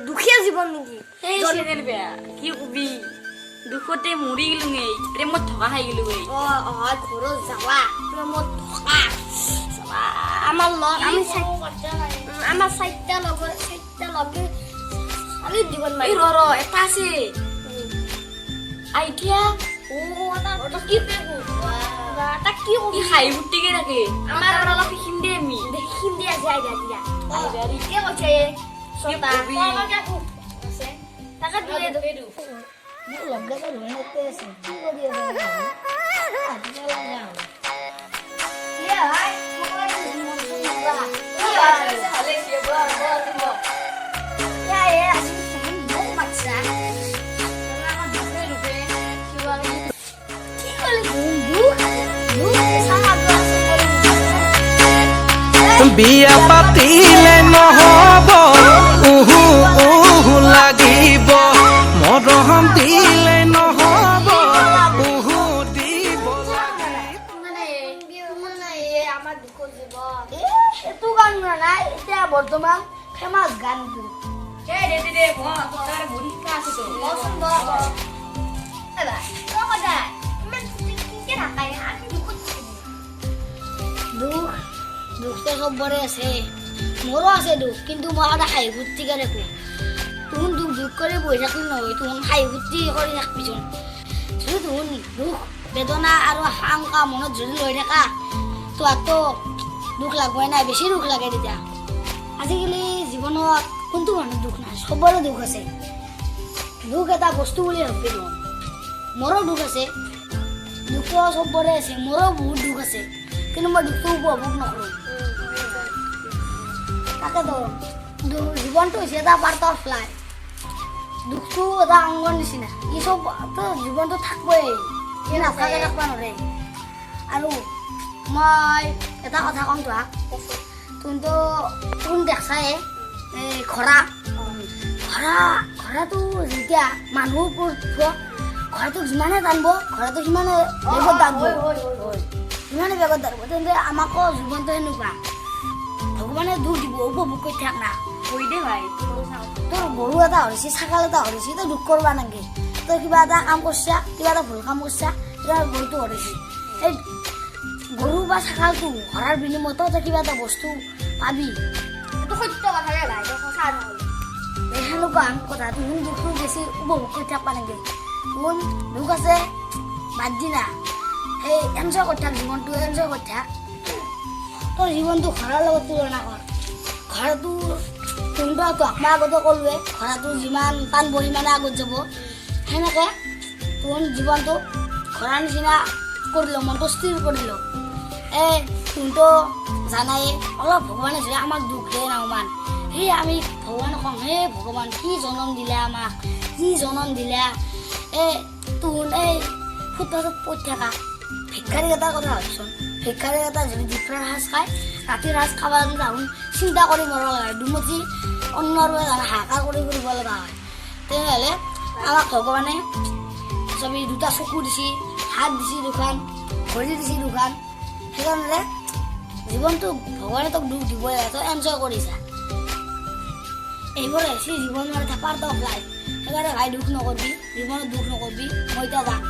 দুখীয়া জীৱন নেকি এই চেনেল বেয়া কি কবি দুখতে মৰি গেলো প্ৰেমত থকা খাই গেলো ঘৰত যাবা প্ৰেমত থকা আমাৰ লগ আমাৰ চাৰিটা লগৰ লগে চালি জীৱন এই ৰ এটা আছে আইডিয়া কি তাক কি কি খাই ফুটিকে থাকে আমাৰ আৰু অলপ শিকিম দে আমি দেখিম দিয়া যায় দিয়া এতিয়া কৈছে তাকে মোৰ লগে লগে আছে কি কৰি বিয়া পাতিলে নহব উহু উহু লাগিব মৰম দিলে নহব উহু দিব আমাৰ দুখৰ জীৱন এইটো গান নাই এতিয়া বৰ্তমান ফেমাছ গানটো দুখটো চবৰে আছে মোৰো আছে দুখ কিন্তু মই সদায় হাঁহি ফূৰ্তিকে ৰাখোঁ তুহুন দুখ কৰি বহি থাকিলে নহয় তুহুন হাঁহি ফূৰ্তি কৰি থাকবিচোন যদি তুহুন দুখ বেদনা আৰু শংকা মনত যদি লৈ থাকা তোহাকতো দুখ লাগবই নাই বেছি দুখ লাগে তেতিয়া আজিকালি জীৱনত কোনটো মানুহ দুখ নাই চবৰে দুখ আছে দুখ এটা বস্তু বুলি ভাবি লওঁ মোৰো দুখ আছে দুখটো চবৰে আছে মোৰো বহুত দুখ আছে কিন্তু মই দুখটো উপভোগ নকৰোঁ তাকেতো জীৱনটো হৈছে এটা পাৰ্ট অফ লাইফ দুখটো এটা অংগৰ নিচিনা ই চবতো জীৱনটো থাকবই ই নাথাকে থাকবা নোৱাৰে আৰু মই এটা কথা কম তোহাক তোনতো তোন দেখছাই এই ঘোঁৰাটো যেতিয়া মানুহৰ ওপৰত ঘোঁৰাটোক যিমানে টানব ঘোঁৰাটো সিমানে বেগত দাঙব যিমানে বেগত দাঙব তেন্তে আমাকো জীৱনটো সেনেকুৱা ভগৱানে দুখ দিব উপভোগ কৰি থাক না কৈ দে ভাই তোৰ গৰু এটা হৰিছি ছাগাল এটা হৰিছি তই দুখ কৰবা নাগে তই কিবা এটা কাম কৰছা কিবা এটা ভুল কাম কৰছা তেতিয়া গৰুটো হৰিছি এই গৰু বা ছাগালটো হৰাৰ বিনিময়তো তই কিবা এটা বস্তু পাবি এইটো সত্য কথা ৰে ভাই সঁচা নহ'লে সেনেকুৱা কথা তুহুন দুখটো বেছি উপভোগ কৰি থাকবা নাগে তুহুন দুখ আছে বাদ দি না সেই এনজয় কৰি থাক জীৱনটো এনজয় কৰি থাক তোৰ জীৱনটো ঘৰৰ লগত তুলনা কৰ ঘৰটো তুহঁতক মই আগতে ক'লোৱে ঘোঁৰাটো যিমান টানব সিমানে আগত যাব সেনেকৈ তোৰ জীৱনটো ঘোঁৰাৰ নিচিনা কৰি ল মনটো স্থিৰ কৰি ল তুহঁতো জানাই অলপ ভগৱানে যদি আমাক দুখ দিয়ে নাওমান সেই আমি ভগৱানক কওঁ হে ভগৱান কি জনম দিলা আমাক কি জনম দিলা তোন ফুটপাথত পৰি থাকা ভিক্ষাৰী এটাৰ কথা ভাবচোন ভিক্ষাৰী এটা যদি দুপৰীয়াৰ সাজ খায় ৰাতিৰ সাজ খাব যাওঁ চিন্তা কৰি মৰিব লগা হয় দুমুঠি অন্যৰ হাহাকাৰ কৰি ফুৰিব লগা হয় তেনেহ'লে আমাক ভগৱানে চবেই দুটা চকু দিছে হাত দিছে দুখন ভৰি দিছে দুখন সেইকাৰণে জীৱনটো ভগৱানে তোক দুখ দিবই লাগে তই এনজয় কৰিছা এইবোৰ হৈছে জীৱনৰ এটা পাৰ্ট অফ লাইফ সেইকাৰণে ভাই দুখ নকৰিবি জীৱনত দুখ নকৰিবি মই এতিয়া যাম